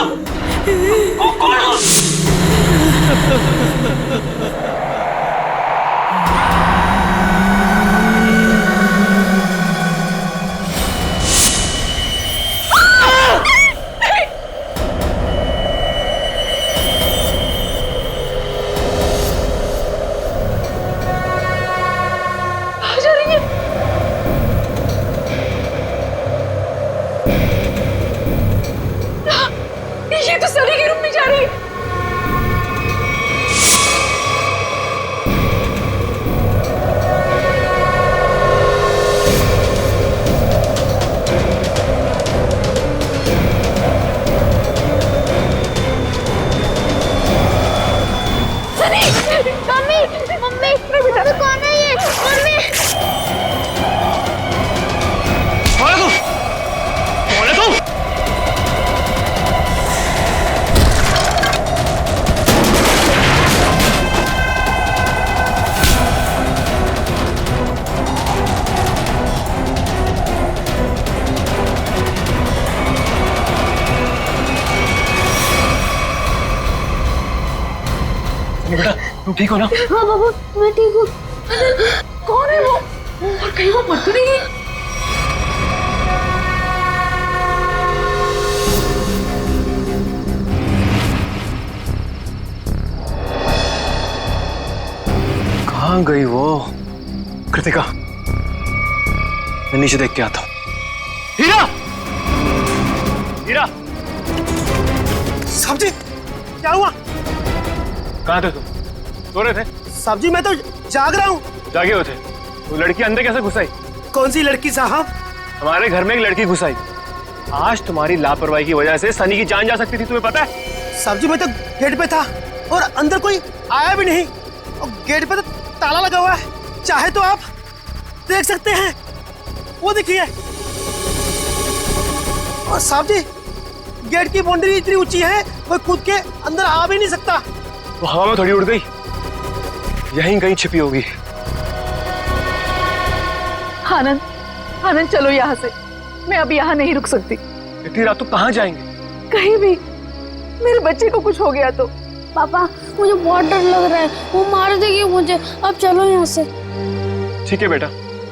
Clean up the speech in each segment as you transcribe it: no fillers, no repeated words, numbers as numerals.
कौन हो? ये तो सनी के रूम में जा रही है। सनी! मम्मी! मम्मी! मम्मी कौन है ये? मम्मी! कौन है तू? कौन है तू? बेटा तुम ठीक हो ना? हाँ बाबू मैं ठीक हूँ। कौन है वो? और कहीं वो मर तो नहीं गई? कहाँ गई वो? कृतिका, मैं नीचे देख के आता हूँ। हीरा! हीरा! साहब जी क्या हुआ? कहाँ थे तुम? सो रहे थे? साहब जी मैं तो जाग रहा हूँ। जागे हुए थे? वो लड़की अंदर कैसे घुस आई? कौन सी लड़की साहब? हमारे घर में एक लड़की घुस आई। आज तुम्हारी लापरवाही की वजह से सनी की जान जा सकती थी, तुम्हें पता है? साहब जी मैं तो गेट पे था और अंदर कोई आया भी नहीं और गेट पे तो ताला लगा हुआ है। चाहे तो आप देख सकते हैं, वो देखिए। और साहब जी गेट की बाउंड्री इतनी ऊंची है कोई कूद के अंदर आ भी नहीं सकता। वो हवा में थोड़ी उड़ गई, यहीं कहीं छिपी होगी। आनंद, आनंद चलो यहाँ से। मैं अब यहाँ नहीं रुक सकती। इतनी रात तो कहाँ जाएंगे? कहीं भी। मेरे बच्चे को कुछ हो गया तो। पापा मुझे बहुत डर लग रहा है, वो मार देगी मुझे। अब चलो यहाँ से। ठीक है बेटा,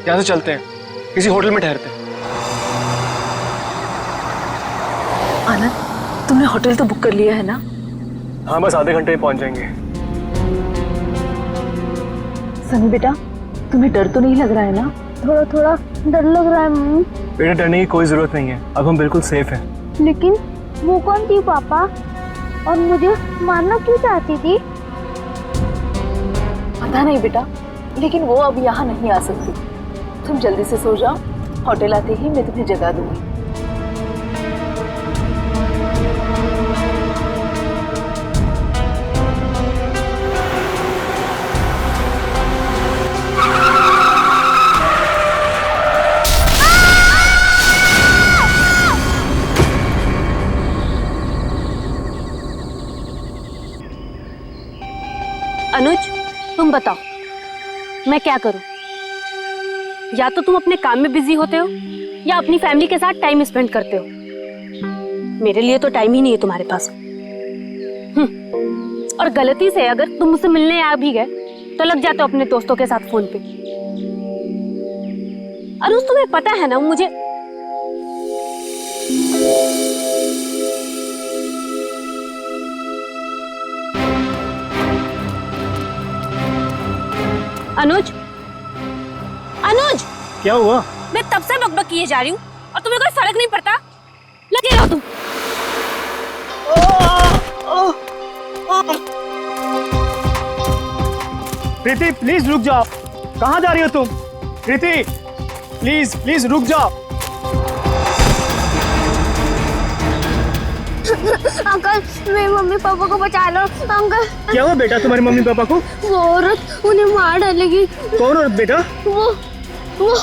यहाँ से चलते हैं, किसी होटल में ठहरते हैं। आनंद, तुमने होटल तो बुक कर लिया है ना? हाँ बस आधे घंटे में पहुंच जाएंगे। सनी बेटा, तुम्हें डर तो नहीं लग रहा है ना? थोड़ा थोड़ा डर लग रहा है मम्मी। बेटा डरने की कोई जरूरत नहीं है, अब हम बिल्कुल सेफ हैं। लेकिन वो कौन थी पापा, और मुझे मारना क्यों चाहती थी? पता नहीं बेटा, लेकिन वो अब यहाँ नहीं आ सकती। तुम जल्दी से सो जाओ, होटल आते ही मैं तुम्हें जगा दूंगी। अनुज, तुम बताओ मैं क्या करूं? या तो तुम अपने काम में बिजी होते हो या अपनी फैमिली के साथ टाइम स्पेंड करते हो। मेरे लिए तो टाइम ही नहीं है तुम्हारे पास। और गलती से अगर तुम मुझसे मिलने आ भी गए तो लग जाते हो अपने दोस्तों के साथ फोन पे। अनुज तुम्हें पता है ना मुझे अनुज, अनुज क्या हुआ? मैं तब से बकबक किए जा रही हूँ और तुम्हें कोई फर्क नहीं पड़ता। लगे रहो तुम। प्रीति प्लीज रुक जाओ। कहाँ जा रही हो तुम? प्रीति प्लीज प्लीज रुक जाओ। अंकल मेरे मम्मी पापा को बचा लो। अंकल क्या हुआ बेटा तुम्हारे मम्मी पापा को? वो औरत उन्हें मार डालेगी। कौन औरत बेटा? वो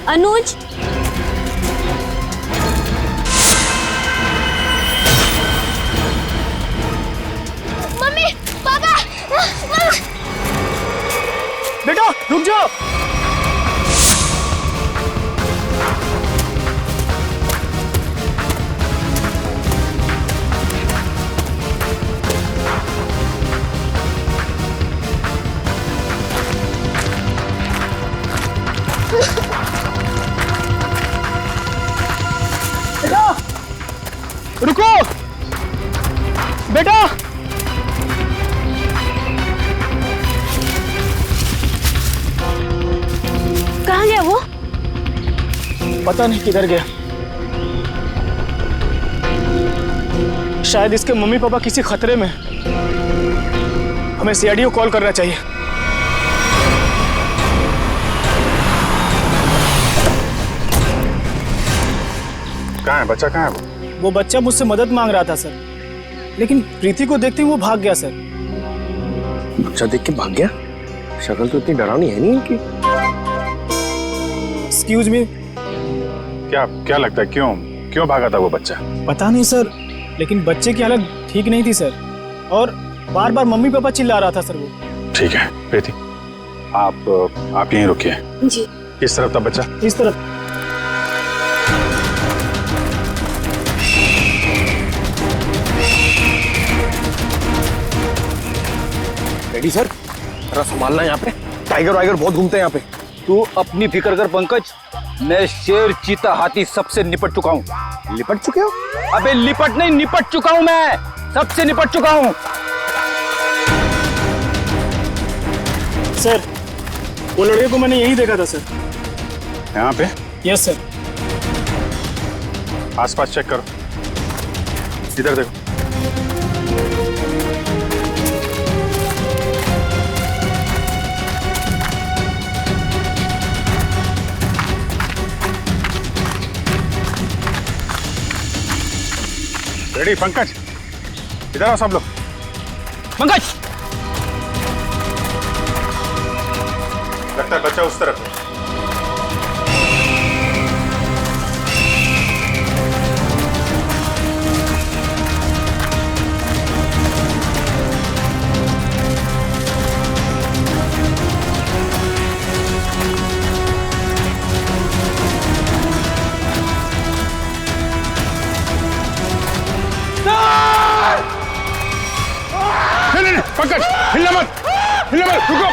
अनुज, मम्मी पापा बेटा रुक जाओ। बेटा कहाँ गया वो? पता नहीं किधर गया। शायद इसके मम्मी पापा किसी खतरे में। हमें सीआईडी को कॉल करना चाहिए। कहाँ है बच्चा, कहाँ है वो बच्चा मुझसे मदद मांग रहा था सर, लेकिन प्रीति को देखते ही वो भाग गया सर। बच्चा देख के भाग गया? शक्ल तो इतनी डरावनी है नहीं इनकी। Excuse me. क्या क्या लगता है, क्यों क्यों भागा था वो बच्चा? पता नहीं सर, लेकिन बच्चे की हालत ठीक नहीं थी सर, और बार बार मम्मी पापा चिल्ला रहा था सर वो। ठीक है प्रीति, आप यहीं रुकिए। जी। किस तरफ था बच्चा? इस तरफ। रेडी सर, जरा संभालना यहाँ पे। टाइगर वाइगर बहुत घूमते हैं यहाँ पे। तू अपनी फिक्र कर पंकज, मैं शेर चीता हाथी सबसे निपट चुका हूँ। लिपट चुके हो? अबे लिपट नहीं, निपट चुका हूँ, मैं सबसे निपट चुका हूँ। सर वो लड़के को मैंने यही देखा था सर। यहाँ पे? Yes sir. आसपास चेक करो, इधर देखो। रेडी पंकज, इधर आओ सब लोग। पंकज लगता है बच्चा उस तरफ है। नहीं, पंकज हिलना मत, रुको।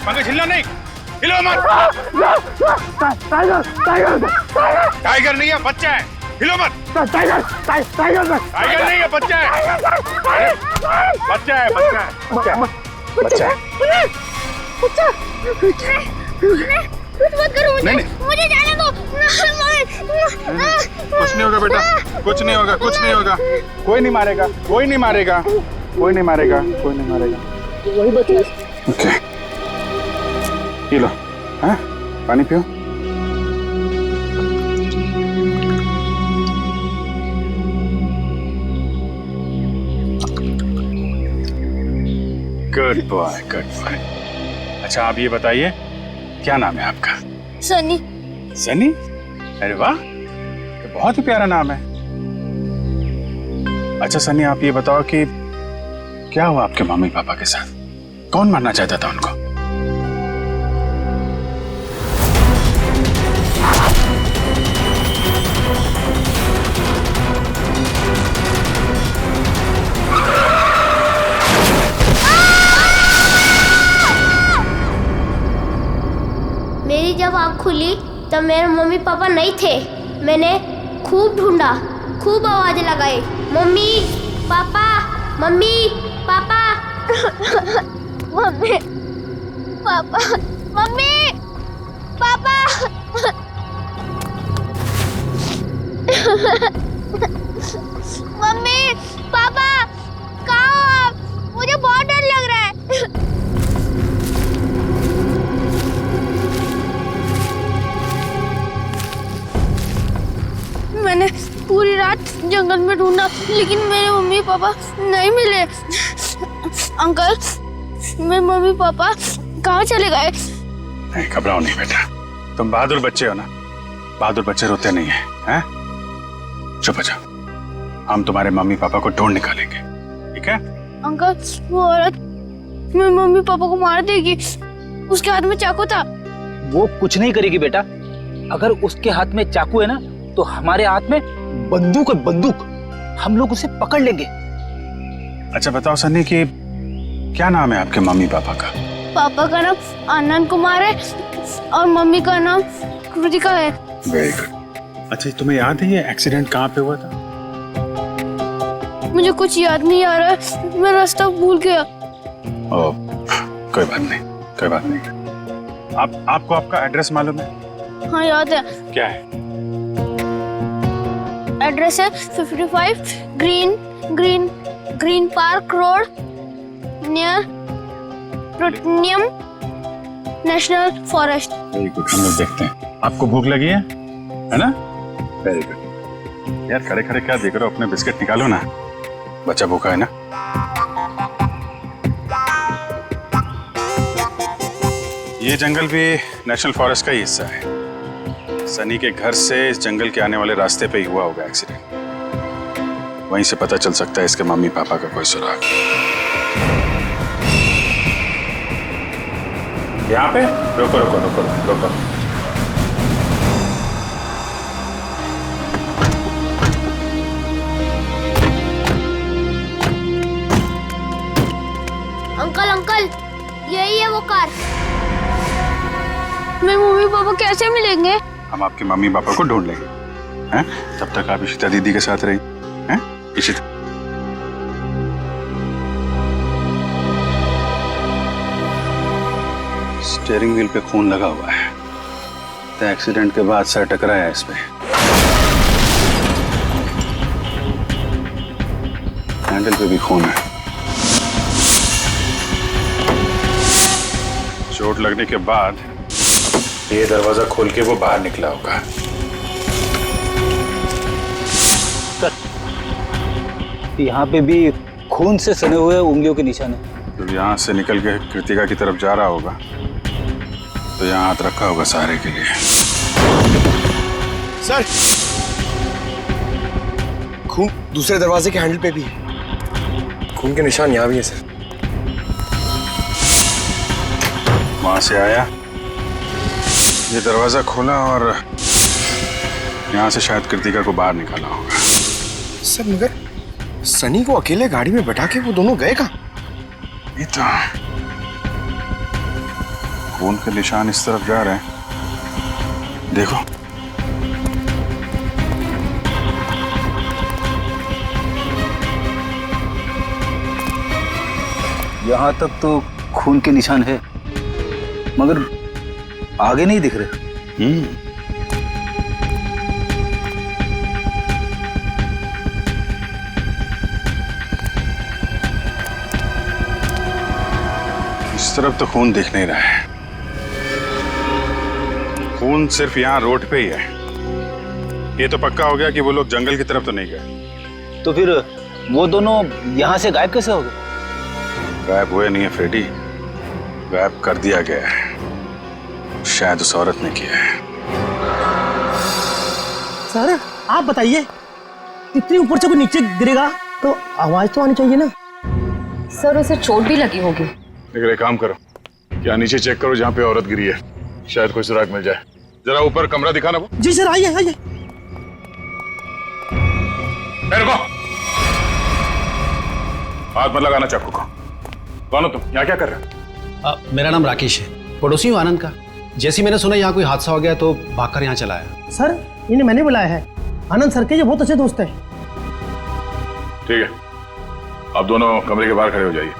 पंकज हिलना नहीं, हिलो मत। टाइगर नहीं है, बच्चा है, हिलो मत। टाइगर नहीं है, बच्चा है। बच्चा है। कुछ मत करो मुझे। नहीं। मुझे जाने दो। कुछ नहीं होगा बेटा, कुछ नहीं होगा। कोई नहीं मारेगा। वही बता। Okay, P low. हाँ, पानी पियो। Good boy. अच्छा आप ये बताइए, क्या नाम है आपका? सनी। सनी? अरे वाह, ये बहुत ही प्यारा नाम है। अच्छा सनी, आप ये बताओ कि क्या हुआ आपके मम्मी पापा के साथ? कौन मारना चाहता था उनको? मेरी जब आँख खुली तब मेरे मम्मी पापा नहीं थे। मैंने खूब ढूंढा, खूब आवाज लगाई, mummy papa, mummy papa. Mummy papa, mummy papa. Mummy papa कहाँ हो आप? मुझे बहुत डर लग रहा है। मैंने पूरी रात जंगल में ढूंढा, लेकिन मेरे मम्मी पापा नहीं मिले। अंकल, मेरे मम्मी पापा कहाँ चले गए? नहीं, घबराओ नहीं बेटा, तुम बहादुर बच्चे हो ना। बहादुर बच्चे रोते नहीं हैं। चुप हो जाओ, हम तुम्हारे मम्मी पापा को ढूंढ निकालेंगे, ठीक है? अंकल, वो औरत मेरे मम्मी पापा को मार देगी। उसके हाथ में चाकू था। वो कुछ नहीं करेगी बेटा। अगर उसके हाथ में चाकू है ना, तो हमारे हाथ में बंदूक है, बंदूक। हम लोग उसे पकड़ लेंगे। अच्छा बताओ सनी कि क्या नाम है आपके मम्मी पापा का? पापा का नाम आनंद कुमार है और मम्मी का नाम कृतिका है। Very good. अच्छा तुम्हें याद है ये एक्सीडेंट कहाँ पे हुआ था? मुझे कुछ याद नहीं आ रहा है, मैं रास्ता भूल गया। ओ, कोई बात नहीं, कोई बात नहीं। आपको आपका एड्रेस मालूम है? हाँ याद है, क्या है? एड्रेस है 55 green park road near plutonium national forest. Very good, हम लोग देखते हैं। आपको भूख लगी है ना? Very good. यार खड़े खड़े क्या देख रहे हो, अपने बिस्किट निकालो ना, बच्चा भूखा है ना। ये जंगल भी नेशनल फॉरेस्ट का ही हिस्सा है। सनी के घर से इस जंगल के आने वाले रास्ते पे ही हुआ होगा एक्सीडेंट। वहीं से पता चल सकता है इसके मम्मी पापा का कोई सुराग। यहाँ पे रुको रुको रुको रुको। अंकल अंकल, यही है वो कार। मेरे मम्मी पापा कैसे मिलेंगे? हम आपके मम्मी पापा को ढूंढ लेंगे, हैं? तब तक आप इशिता दीदी के साथ रही, हैं? इशिता। स्टीयरिंग व्हील पे खून लगा हुआ है, तो एक्सीडेंट के बाद सर टकराया है इस पे। हैंडल पे भी खून है। चोट लगने के बाद ये दरवाजा खोल के वो बाहर निकला होगा। यहाँ पे भी खून से सने हुए उंगलियों के निशान है। जब यहाँ से निकल के कृतिका की तरफ जा रहा होगा तो यहाँ हाथ रखा होगा सहारे के लिए। सर, खून दूसरे दरवाजे के हैंडल पे भी है। खून के निशान यहाँ भी है सर। वहां से आया, ये दरवाजा खोला और यहाँ से शायद कृतिका को बाहर निकाला होगा। सर मगर सनी को अकेले गाड़ी में बैठा के वो दोनों गए कहाँ? ये तो खून के निशान इस तरफ जा रहे हैं, देखो। यहाँ तक तो खून के निशान है, मगर आगे नहीं दिख रहे। इस तरफ तो खून दिख नहीं रहा है। खून सिर्फ यहाँ रोड पे ही है। ये तो पक्का हो गया कि वो लोग जंगल की तरफ तो नहीं गए। तो फिर वो दोनों यहाँ से गायब कैसे हो गए? गायब हुए नहीं है फ्रेडी, गायब कर दिया गया है। शायद उस औरत ने किया है। सर आप बताइए, इतनी ऊपर से कोई नीचे गिरेगा तो आवाज तो आनी चाहिए ना। सर उसे चोट भी लगी होगी। लेकिन एक काम करो, क्या नीचे चेक करो जहाँ पे औरत गिरी है, शायद कोई सुराग मिल जाए। जरा ऊपर कमरा दिखाना वो। जी सर, आइए आइए। रुको, हाथ मत लगाना चाकू को। कौन हो तुम, यहाँ क्या कर रहे हो? मेरा नाम राकेश है, पड़ोसी हूँ आनंद का। जैसे मैंने सुना यहाँ कोई हादसा हो गया तो भागकर यहाँ चला आया। सर इन्हें मैंने बुलाया है, आनंद सर के ये बहुत अच्छे दोस्त हैं। ठीक है, आप दोनों कमरे के बाहर खड़े हो जाइए।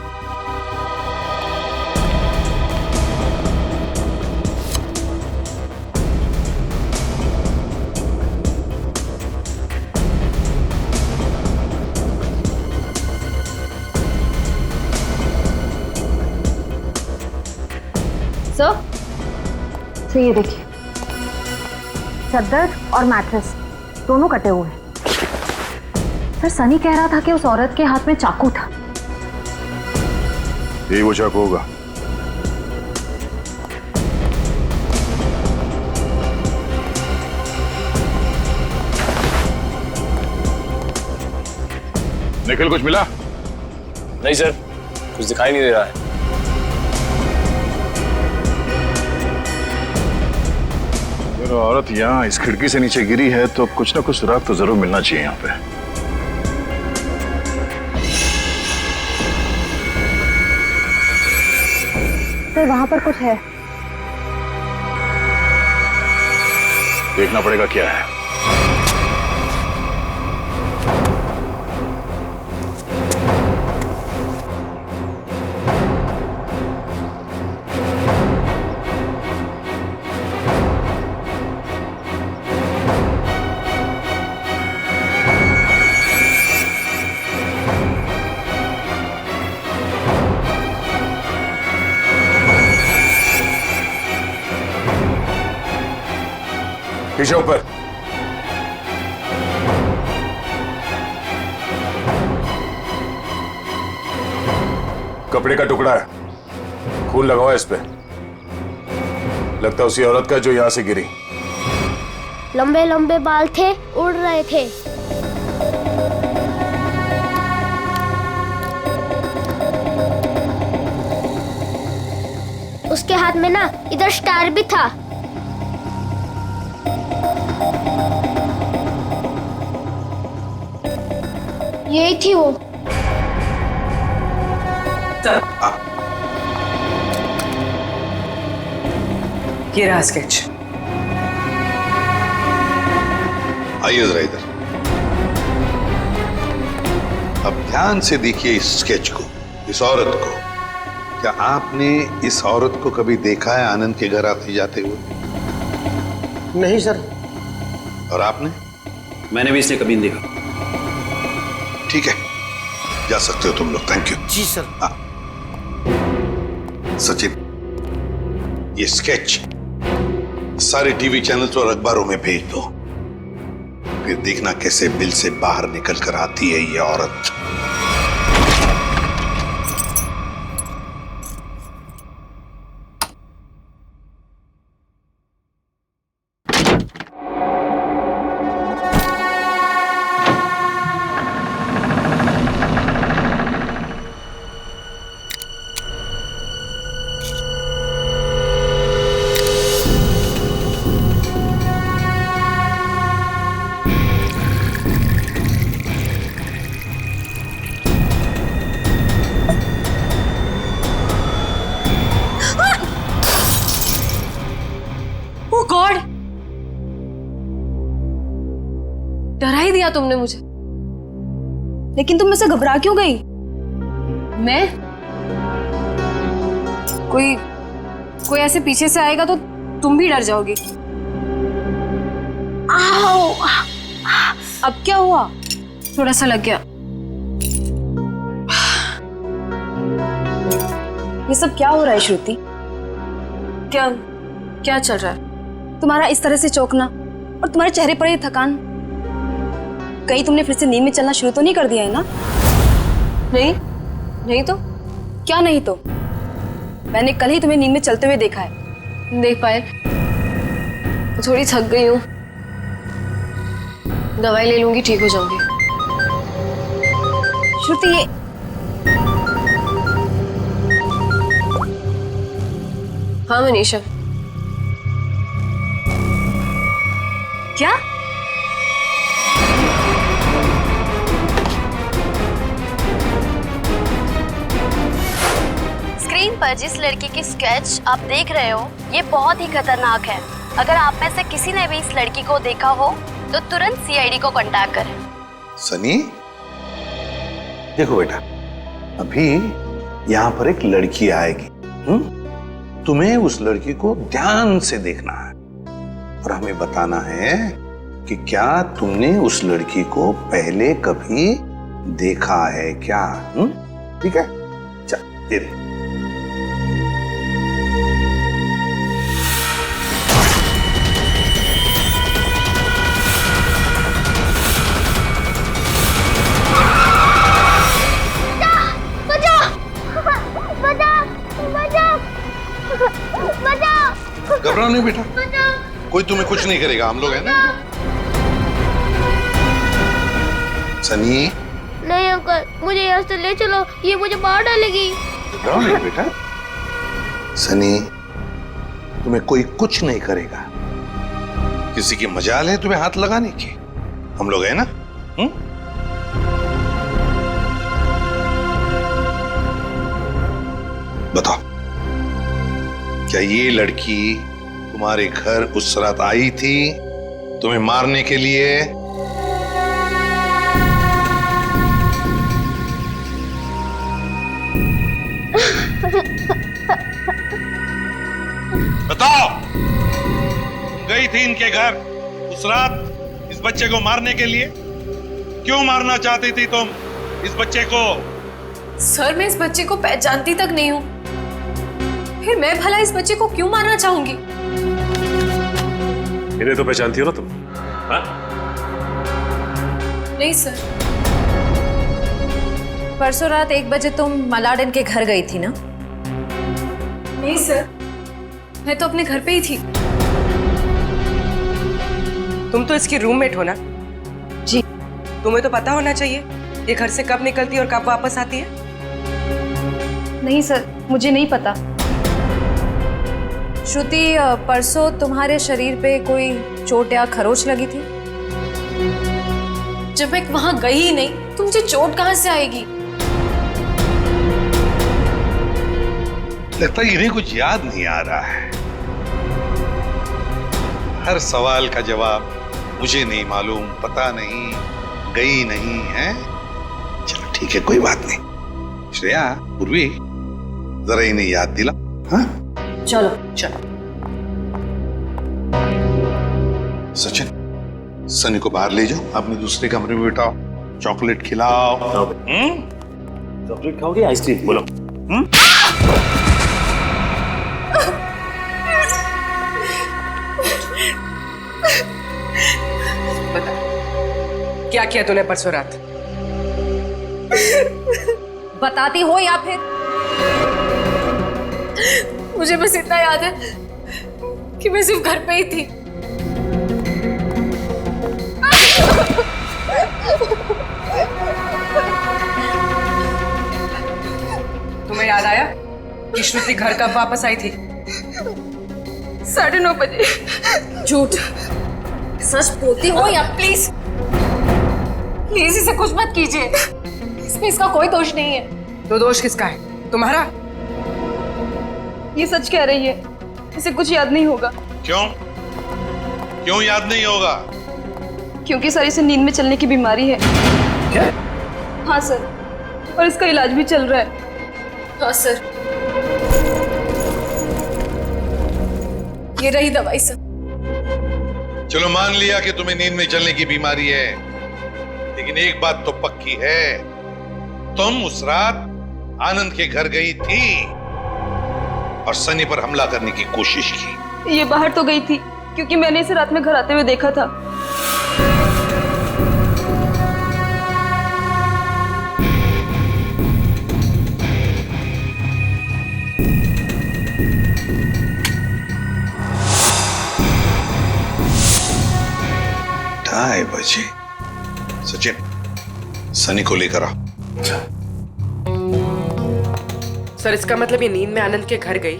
सर ये देखिए, चादर और मैट्रेस दोनों कटे हुए हैं। सर सनी कह रहा था कि उस औरत के हाथ में चाकू था। यही वो चाकू होगा। निखिल कुछ मिला? नहीं सर, कुछ दिखाई नहीं दे रहा है। अगर औरत यहाँ इस खिड़की से नीचे गिरी है तो कुछ ना कुछ सुराग तो जरूर मिलना चाहिए यहाँ पे। सर वहां पर कुछ है। देखना पड़ेगा क्या है। पीछे ऊपर। कपड़े का टुकड़ा है, खून लगा हुआ है इस पे। लगता है उसी औरत का जो यहां से गिरी। लंबे लंबे बाल थे, उड़ रहे थे। उसके हाथ में ना इधर स्टार भी था। यही थी वो। ये रहा स्केच। आइए जरा इधर। अब ध्यान से देखिए इस स्केच को, इस औरत को। क्या आपने इस औरत को कभी देखा है आनंद के घर आते जाते हुए? नहीं सर। और आपने? मैंने भी इसे कभी नहीं देखा। ठीक है, जा सकते हो तुम लोग। Thank you. जी सर। सचिन, ये स्केच सारे टीवी चैनल्स और अखबारों में भेज दो। फिर देखना कैसे बिल से बाहर निकल कर आती है ये औरत। गॉड, डरा ही दिया तुमने मुझे। लेकिन तुम मुझसे घबरा क्यों गई? मैं कोई ऐसे पीछे से आएगा तो तुम भी डर जाओगी। आओ, अब क्या हुआ? थोड़ा सा लग गया। ये सब क्या हो रहा है श्रुति? क्या चल रहा है? तुम्हारा इस तरह से चौंकना और तुम्हारे चेहरे पर ये थकान, कहीं तुमने फिर से नींद में चलना शुरू तो नहीं कर दिया है ना? नहीं तो क्या नहीं तो? मैंने कल ही तुम्हें नींद में चलते हुए देखा है। देख पाए, थोड़ी थक गई हूँ, दवाई ले लूंगी, ठीक हो जाऊंगी। श्रुति, ये हाँ मनीषा। क्या? स्क्रीन पर जिस लड़की की स्केच आप देख रहे हो, ये बहुत ही खतरनाक है। अगर आप में से किसी ने भी इस लड़की को देखा हो तो तुरंत सीआईडी को कांटेक्ट करें। सनी, देखो बेटा, अभी यहाँ पर एक लड़की आएगी। तुम्हें उस लड़की को ध्यान से देखना है और हमें बताना है कि क्या तुमने उस लड़की को पहले कभी देखा है क्या? ठीक है, चल दे दे। घबराओ नहीं बेटा, कोई तुम्हें कुछ नहीं करेगा, हम लोग हैं ना। सनी, नहीं अंकल, मुझे यहाँ से ले चलो, ये मुझे मार डालेगी। घबराओ नहीं बेटा। सनी, तुम्हें कोई कुछ नहीं करेगा। किसी की मजाल है तुम्हें हाथ लगाने की, हम लोग हैं ना। बताओ, क्या ये लड़की तुम्हारे घर उस रात आई थी तुम्हें मारने के लिए? बताओ, गई थी इनके घर उस रात इस बच्चे को मारने के लिए? क्यों मारना चाहती थी तुम इस बच्चे को? सर, मैं इस बच्चे को पहचानती तक नहीं हूँ, फिर मैं भला इस बच्चे को क्यों मारना चाहूंगी? इन्हें तो पहचानती हो ना तुम? हाँ? नहीं सर, परसों रात 1 बजे तुम मलाडन के घर गई थी ना? नहीं सर, मैं तो अपने घर पे ही थी। तुम तो इसकी रूममेट हो ना? जी। तुम्हें तो पता होना चाहिए ये घर से कब निकलती है और कब वापस आती है। नहीं सर, मुझे नहीं पता। श्रुति, परसों तुम्हारे शरीर पे कोई चोट या खरोच लगी थी? जब मैं वहां गई ही नहीं तो मुझे चोट कहां से आएगी? लगता है इन्हें कुछ याद नहीं आ रहा है। हर सवाल का जवाब मुझे नहीं मालूम, पता नहीं, गई नहीं है। चलो ठीक है, कोई बात नहीं। श्रेया, पूर्वी, जरा इन्हें याद दिला। हाँ? चलो चलो। सचिन, सनी को बाहर ले जाओ, अपने दूसरे कमरे में बिठाओ, चॉकलेट खिलाओ। चॉकलेट खाओगे आइसक्रीम? बोलो। बता, क्या किया तूने परसों रात? बताती हो या फिर? मुझे बस इतना याद है कि मैं सिर्फ घर पे ही थी। तुम्हें याद आया कि श्रुति घर कब वापस आई थी? 9:30 बजे। झूठ। सच बोलती हो या? प्लीज प्लीज इसे कुछ मत कीजिए, इसमें इसका कोई दोष नहीं है। तो दोष किसका है? तुम्हारा? ये सच कह रही है, इसे कुछ याद नहीं होगा। क्यों? क्यों याद नहीं होगा? क्योंकि सर इसे नींद में चलने की बीमारी है। क्या? हाँ सर, और इसका इलाज भी चल रहा है। हाँ सर, ये रही दवाई सर। चलो मान लिया कि तुम्हें नींद में चलने की बीमारी है, लेकिन एक बात तो पक्की है, तुम उस रात आनंद के घर गई थी और सनी पर हमला करने की कोशिश की। ये बाहर तो गई थी क्योंकि मैंने इसे रात में घर आते हुए देखा था। ढाई बजे। सचिन, सनी को लेकर आओ। सर, इसका मतलब ये नींद में आनंद के घर गई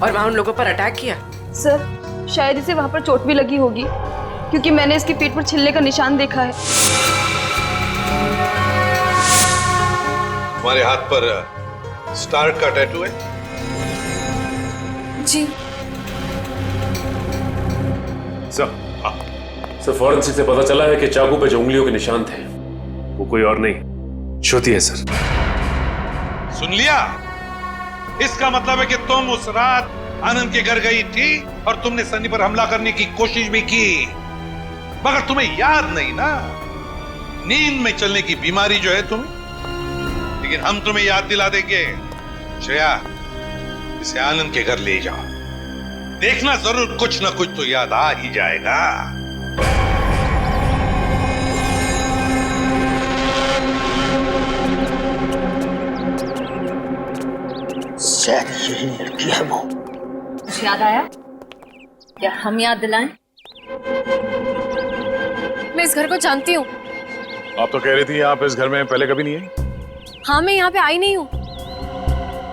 और वहां उन लोगों पर अटैक किया? सर, शायद इसे वहां पर चोट भी लगी होगी क्योंकि मैंने इसकी पीठ पर छिलने का निशान देखा है। तुम्हारे हाथ पर स्टार का टैटू है? जी सर, फॉरेंसिक से पता चला है कि चाकू पे जो उंगलियों के निशान थे वो कोई और नहीं, श्रुति है सर। सुन लिया? इसका मतलब है कि तुम उस रात आनंद के घर गई थी और तुमने सनी पर हमला करने की कोशिश भी की, मगर तुम्हें याद नहीं ना। नींद में चलने की बीमारी जो है तुम्हें, लेकिन हम तुम्हें याद दिला देंगे। श्रेया, इसे आनंद के घर ले जाओ, देखना जरूर कुछ ना कुछ तो याद आ ही जाएगा। यही लड़की है वो। कुछ याद आया? क्या हम याद दिलाएं? मैं इस घर को जानती हूँ। आप तो कह रही थी आप इस घर में पहले कभी नहीं आई। हाँ, मैं यहाँ पे आई नहीं हूँ,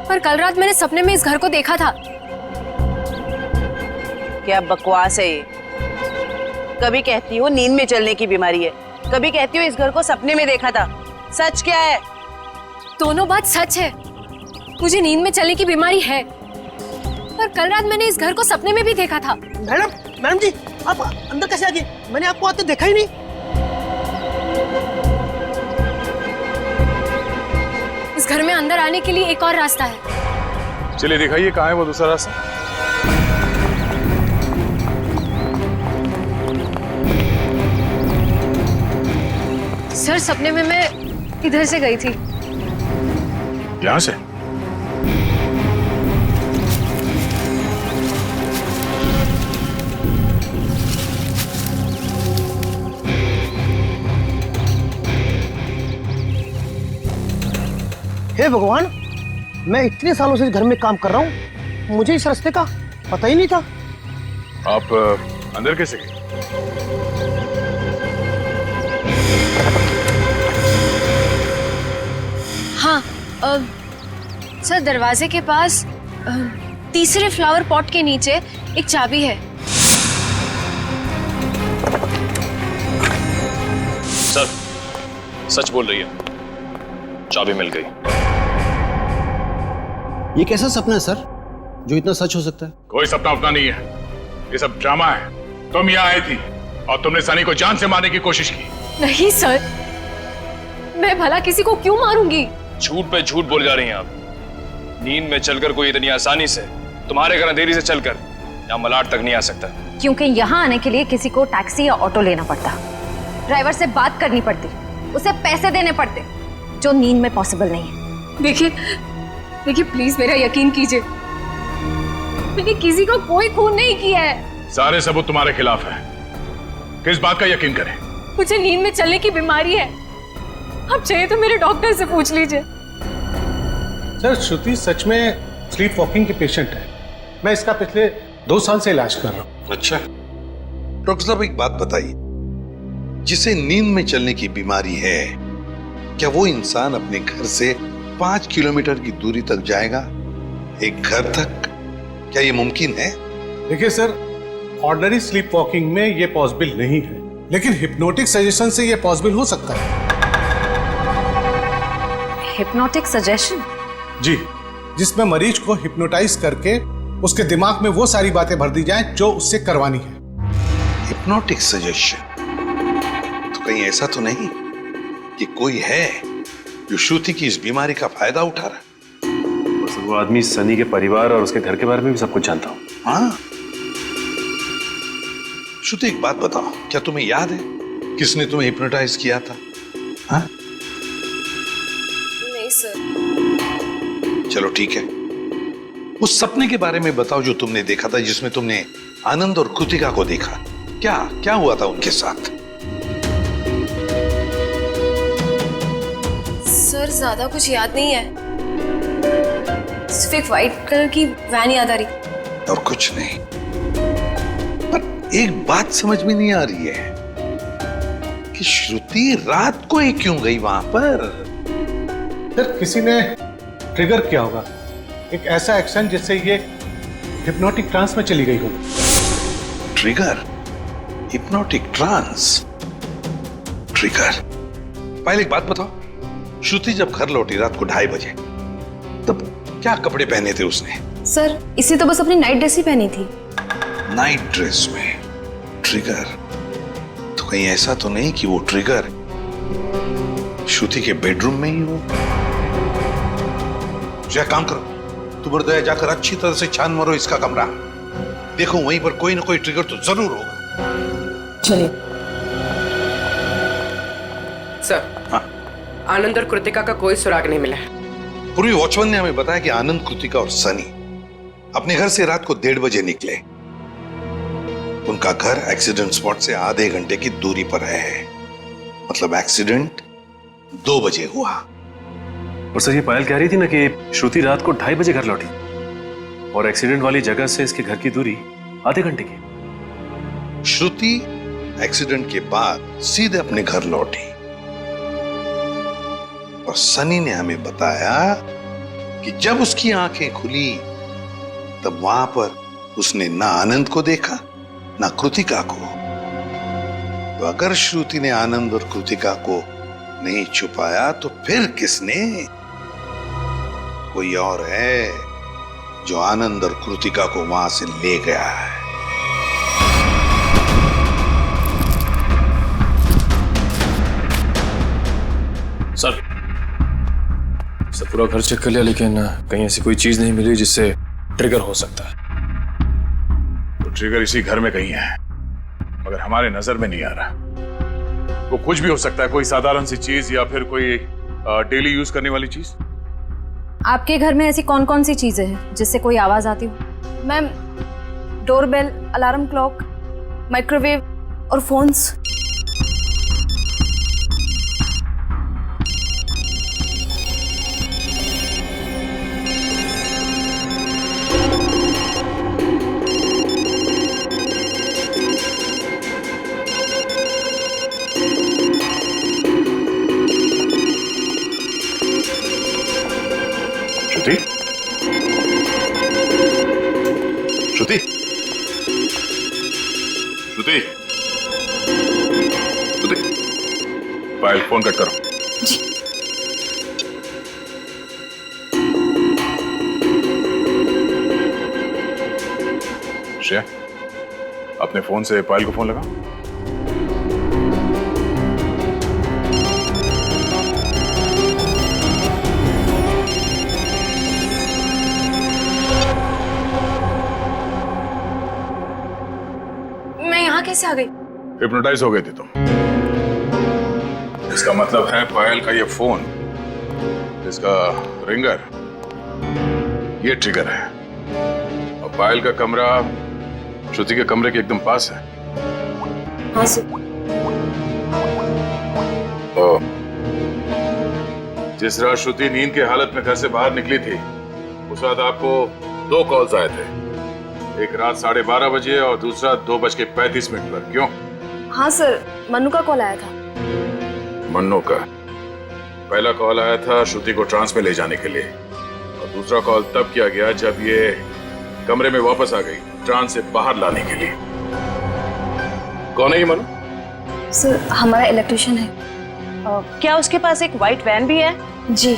पर कल रात मैंने सपने में इस घर को देखा था। क्या बकवास है ये? कभी कहती हो नींद में चलने की बीमारी है, कभी कहती हो इस घर को सपने में देखा था। सच क्या है? दोनों बात सच है। मुझे नींद में चलने की बीमारी है, पर कल रात मैंने इस घर को सपने में भी देखा था। मैडम जी, आप अंदर कैसे आ गए? मैंने आपको आते देखा ही नहीं। इस घर में अंदर आने के लिए एक और रास्ता है। चलिए दिखाइए कहाँ है वो दूसरा रास्ता। सर, सपने में मैं इधर से गई थी। यहाँ से? हे भगवान, मैं इतने सालों से इस घर में काम कर रहा हूँ, मुझे इस रास्ते का पता ही नहीं था। आप अंदर कैसे गए? हाँ, सर दरवाजे के पास तीसरे फ्लावर पॉट के नीचे एक चाबी है। सर सच बोल रही है, चाबी मिल गई। ये कैसा सपना है सर जो इतना सच हो सकता है? कोई सपना अपना नहीं है, ये सब ड्रामा है। तुम यहाँ आई थी और तुमने सनी को जान से मारने की कोशिश की। नहीं सर, मैं भला किसी को क्यों मारूंगी? झूठ पे झूठ बोल जा रही हैं आप। नींद में चलकर कोई इतनी आसानी से तुम्हारे घर अंधेरी से चलकर यहाँ मलाड तक नहीं आ सकता। क्योंकि यहाँ आने के लिए किसी को टैक्सी या ऑटो लेना पड़ता, ड्राइवर से बात करनी पड़ती, उसे पैसे देने पड़ते, जो नींद में पॉसिबल नहीं है। देखिए प्लीज मेरा यकीन कीजिए, मैंने किसी को कोई खून नहीं किया है। सारे सबूत तुम्हारे खिलाफ है, किस बात का यकीन करें? मुझे नींद में चलने की बीमारी है, आप चाहे तो मेरे डॉक्टर से पूछ लीजिए। सर श्रुति सच में स्लीप वॉकिंग की पेशेंट है। मैं इसका पिछले 2 साल से इलाज कर रहा हूँ। अच्छा डॉक्टर साहब, एक बात बताइए, जिसे नींद में चलने की बीमारी है, क्या वो इंसान अपने घर से 5 किलोमीटर की दूरी तक जाएगा, एक घर तक? क्या ये मुमकिन है? देखिए सर, ऑर्डिनरी स्लीप वॉकिंग में ये पॉसिबल नहीं है, लेकिन हिप्नोटिक सजेशन से ये पॉसिबल हो सकता है। Hypnotic suggestion? जी, जिसमें मरीज को हिप्नोटाइज करके उसके दिमाग में वो सारी बातें भर दी जाएं जो उससे करवानी है। Hypnotic suggestion? तो कहीं ऐसा तो नहीं कि कोई है जो श्रुति की इस बीमारी का फायदा उठा रहा है? बस वो आदमी सनी के परिवार और उसके घर के बारे में भी सब कुछ जानता हूँ। हाँ श्रुति, एक बात बताओ, क्या तुम्हें याद है किसने तुम्हें हिप्नोटाइज किया था? हाँ? नहीं सर। चलो ठीक है, उस सपने के बारे में बताओ जो तुमने देखा था, जिसमें तुमने आनंद और कृतिका को देखा। क्या क्या हुआ था उनके साथ? सर ज्यादा कुछ याद नहीं है, सिर्फ एक व्हाइट कलर की वैन याद आ रही। और कुछ नहीं? पर एक बात समझ में नहीं आ रही है कि श्रुति रात को ही क्यों गई वहां पर? सर किसी ने ट्रिगर किया होगा, एक ऐसा एक्शन जिससे ये हिप्नोटिक ट्रांस में चली गई हो। ट्रिगर? Hypnotic trance? ट्रिगर? पहले एक बात बताओ, श्रुति जब घर लौटी रात को 2:30 बजे, तब क्या कपड़े पहने थे उसने? सर इसे तो बस अपनी नाइट ड्रेस ही पहनी थी। नाइट ड्रेस में ट्रिगर? तो कहीं ऐसा तो नहीं कि वो ट्रिगर श्रुति के बेडरूम में ही हो? क्या काम करो, तुम और दया जाकर अच्छी तरह से छान मारो इसका कमरा, देखो वहीं पर कोई ना कोई ट्रिगर तो जरूर होगा। चलिए। सर हाँ? आनंद और कृतिका का कोई सुराग नहीं मिला है। पूर्वी वॉचमैन ने हमें बताया कि आनंद, कृतिका और सनी अपने घर से रात को 1:30 बजे निकले। उनका घर एक्सीडेंट स्पॉट से आधे घंटे की दूरी पर है, मतलब एक्सीडेंट 2 बजे हुआ। और सर ये पायल कह रही थी ना कि श्रुति रात को 2:30 बजे घर लौटी और एक्सीडेंट वाली जगह से इसके घर की दूरी आधे घंटे की। श्रुति एक्सीडेंट के बाद सीधे अपने घर लौटी और सनी ने हमें बताया कि जब उसकी आंखें खुली तब वहां पर उसने ना आनंद को देखा ना कृतिका को। तो अगर श्रुति ने आनंद और कृतिका को नहीं छुपाया तो फिर किसने? कोई और है जो आनंद और कृतिका को वहां से ले गया है। सर पूरा घर चेक कर लिया, लेकिन कहीं ऐसी कोई चीज नहीं मिली जिससे ट्रिगर हो सकता है। तो ट्रिगर इसी घर में कहीं है, मगर हमारे नजर में नहीं आ रहा। वो कुछ भी हो सकता है, कोई साधारण सी चीज या फिर कोई डेली यूज करने वाली चीज। आपके घर में ऐसी कौन कौन सी चीजें हैं जिससे कोई आवाज आती हो? Ma'am doorbell, alarm clock, microwave और फोन्स। श्रुति, श्रुति, श्रुति, श्रुति, पायल फोन कट करो। श्रेया, अपने फोन से पायल को फोन लगा। मैं यहाँ कैसे आ गई? हिप्नोटाइज हो गई थी तुम। इसका मतलब है पायल का ये फोन, इसका रिंगर, ये ट्रिगर है। और पायल का कमरा श्रुति के कमरे के एकदम पास है। हाँ सर। और जिस रात श्रुति नींद की हालत में घर से बाहर निकली थी, उस रात आपको 2 कॉल्स आए थे, एक रात 12:30 बजे और दूसरा 2:35 पर। क्यों? हाँ सर, मन्नू का कॉल आया था। मन्नू का पहला कॉल आया था श्रुति को ट्रांस में ले जाने के लिए, और दूसरा कॉल तब किया गया जब ये कमरे में वापस आ गई ट्रांस से बाहर लाने के लिए। कौन है ये मन्नू? सर, हमारा इलेक्ट्रिशियन है। क्या उसके पास एक व्हाइट वैन भी है? जी।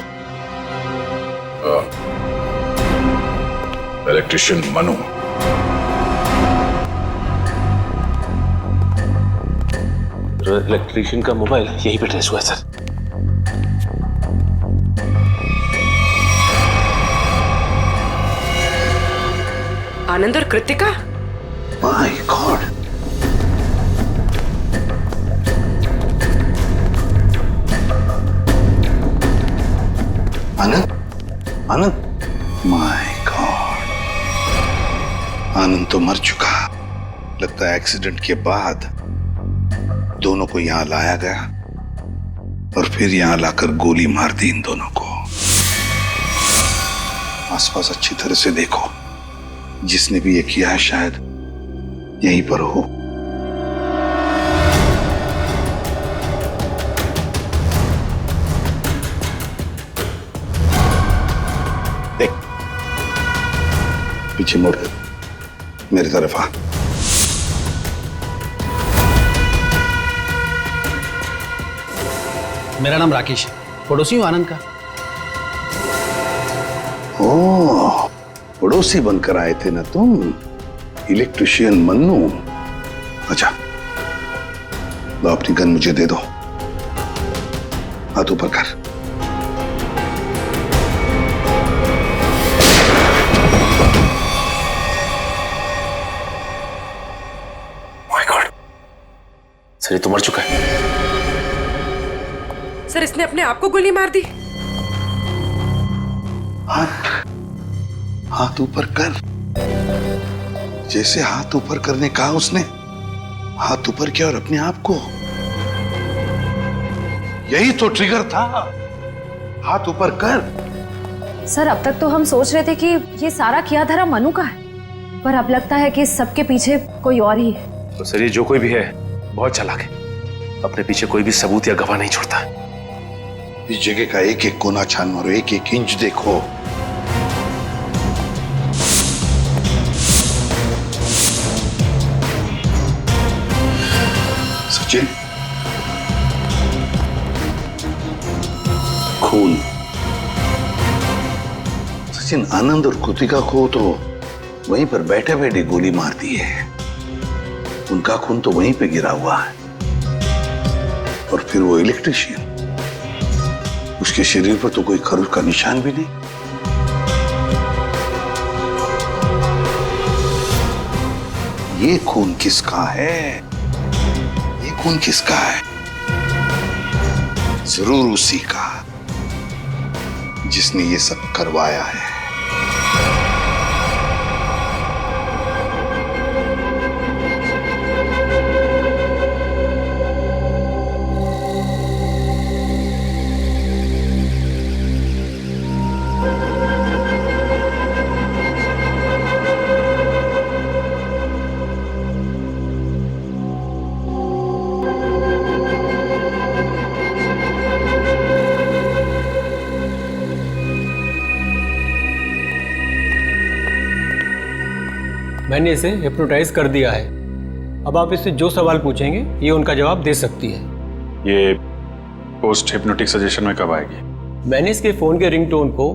इलेक्ट्रिशियन मनु। इलेक्ट्रिशियन का मोबाइल यहीं पे ट्रेस हुआ है सर। आनंद और Kritika? My God, Anand, Anand, my God, Anand तो मर चुका। लगता है एक्सीडेंट के बाद दोनों को यहां लाया गया और फिर यहां लाकर गोली मार दी इन दोनों को। आसपास अच्छी तरह से देखो, जिसने भी ये किया है शायद यहीं पर हो। देख, पीछे मुड़ मेरी तरफ आ। मेरा नाम राकेश है, पड़ोसी हूँ आनंद का। ओह, पड़ोसी बनकर आए थे ना तुम, इलेक्ट्रिशियन मन्नू। अच्छा, लो अपनी गन मुझे दे दो, हाथ ऊपर कर। माय गॉड, सर ये तो मर चुका है। सर, इसने अपने आप को गोली मार दी। हाथ ऊपर कर। जैसे हाथ ऊपर करने कहा उसने, हाथ ऊपर किया और अपने आप को। यही तो ट्रिगर था, हाथ ऊपर कर। सर, अब तक तो हम सोच रहे थे कि ये सारा किया धरा मनु का है, पर अब लगता है कि सबके पीछे कोई और ही है। तो सर ये जो कोई भी है बहुत चालाक है, अपने पीछे कोई भी सबूत या गवाह नहीं छोड़ता। इस जगह का एक एक कोना छान मारो, एक एक इंच देखो। सचिन, खून। सचिन, आनंद और कृतिका को तो वहीं पर बैठे बैठे गोली मार दी है। उनका खून तो वहीं पे गिरा हुआ है। और फिर वो इलेक्ट्रिशियन, उसके शरीर पर तो कोई खरोच का निशान भी नहीं। ये खून किसका है? ये खून किसका है? जरूर उसी का जिसने ये सब करवाया है। मैंने इसे हिप्नोटाइज कर दिया है। अब आप इससे जो सवाल पूछेंगे ये उनका जवाब दे सकती है। ये पोस्ट हिप्नोटिक सजेशन में कब आएगी? मैंने इसके फ़ोन के रिंगटोन को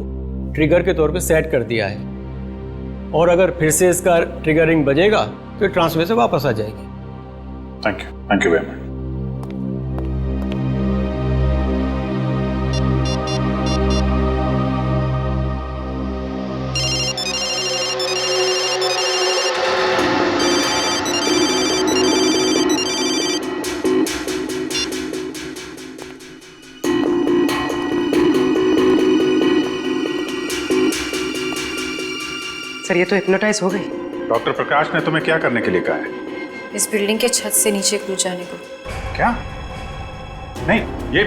ट्रिगर के तौर पे सेट कर दिया है, और अगर फिर से इसका ट्रिगर रिंग बजेगा तो ट्रांसफर से वापस आ जाएगी। Thank you very much. Sir ये तो हिप्नोटाइज हो गई। डॉक्टर प्रकाश ने तुम्हें क्या करने के लिए कहा है? इस बिल्डिंग के छत से नीचे कूद जाने को। क्या? नहीं, ये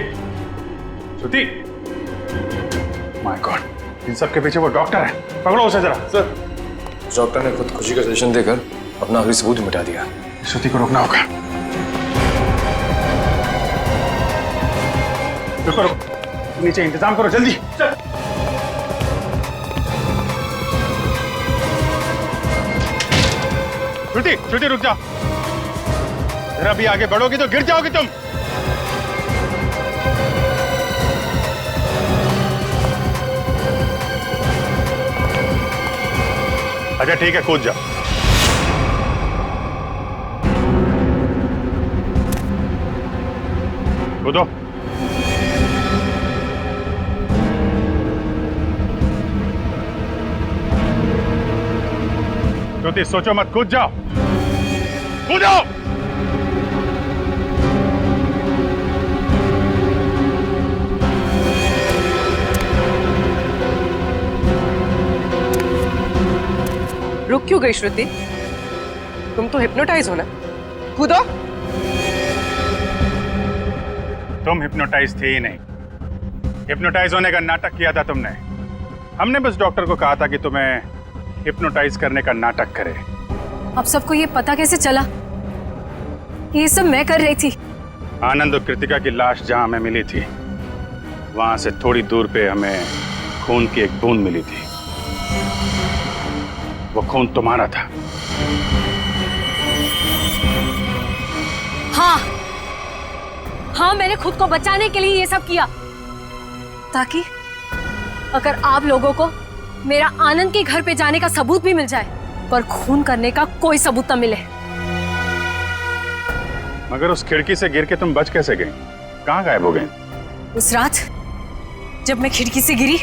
श्रुति, माय गॉड, इन सब के पीछे वो डॉक्टर है। पकड़ो उसे जरा। सर, डॉक्टर ने खुदकुशी का सजेशन देकर अपना आखिरी सबूत ही मिटा दिया। श्रुति को रोकना होगा। रुको, नीचे इंतजाम करो जल्दी। श्रुति रुक जाओ, जरा भी आगे बढ़ोगी तो गिर जाओगी तुम। अच्छा ठीक है, कूद जाओ। कूदो। श्रुति सोचो मत, कूद जाओ, कूदो। रुक क्यों गई श्रुति? तुम तो हिप्नोटाइज हो ना, कूदो। तुम हिप्नोटाइज थे ही नहीं, हिप्नोटाइज होने का नाटक किया था तुमने। हमने बस डॉक्टर को कहा था कि तुम्हें हिप्नोटाइज करने का नाटक करे। अब सबको ये पता कैसे चला? ये सब मैं कर रही थी। आनंद और कृतिका की लाश जहां हमें मिली थी, वहां से थोड़ी दूर पे हमें खून की एक बूंद मिली थी। वो खून तुम्हारा था। हाँ, मैंने खुद को बचाने के लिए ये सब किया, ताकि अगर आप लोगों को मेरा आनंद के घर पे जाने का सबूत भी मिल जाए, पर खून करने का कोई सबूत न मिले। मगर उस खिड़की से गिर के तुम बच कैसे गई? कहाँ गायब हो गई? उस रात जब मैं खिड़की से गिरी,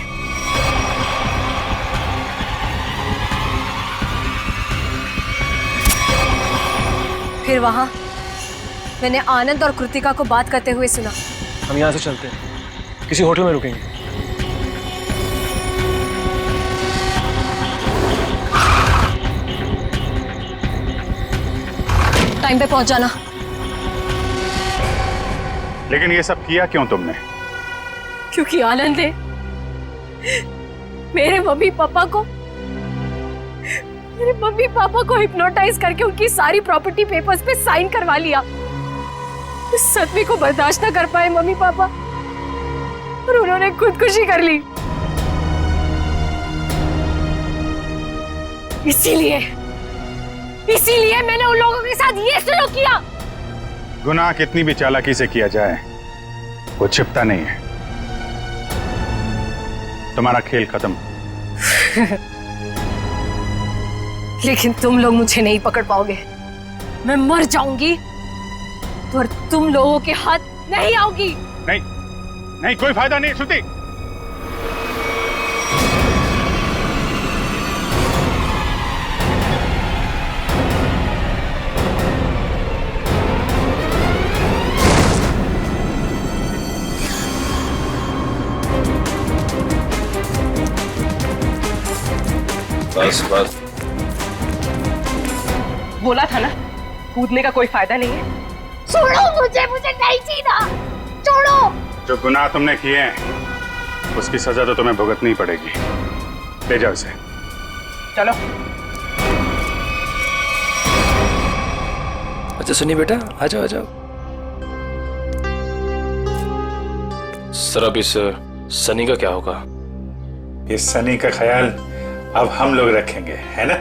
फिर वहां मैंने आनंद और कृतिका को बात करते हुए सुना। हम यहाँ से चलते हैं, किसी होटल में रुकेंगे। टाइम पे पहुंच जाना। लेकिन ये सब किया क्यों तुमने? क्योंकि आनंद ने मेरे मम्मी पापा को हिप्नोटाइज करके उनकी सारी प्रॉपर्टी पेपर्स पे साइन करवा लिया। इस सदमे को बर्दाश्त न कर पाए मम्मी पापा, और उन्होंने खुदकुशी कर ली। इसीलिए मैंने उन लोगों के साथ ये सलूक किया। गुनाह कितनी भी चालाकी से किया जाए, वो छिपता नहीं है। तुम्हारा खेल खत्म। लेकिन तुम लोग मुझे नहीं पकड़ पाओगे। मैं मर जाऊंगी, पर तुम लोगों के हाथ नहीं आऊंगी। नहीं, कोई फायदा नहीं श्रुति। बस बोला था ना, कूदने का कोई फायदा नहीं है। छोड़ो मुझे नहीं जीना, छोड़ो। जो गुनाह तुमने किए हैं उसकी सजा तो तुम्हें भुगतनी पड़ेगी। ले जाओ इसे। चलो। अच्छा सुनिए बेटा, आ जाओ आ जाओ। सर अब इस सनी का क्या होगा? इस सनी का ख्याल अब हम लोग रखेंगे, है ना?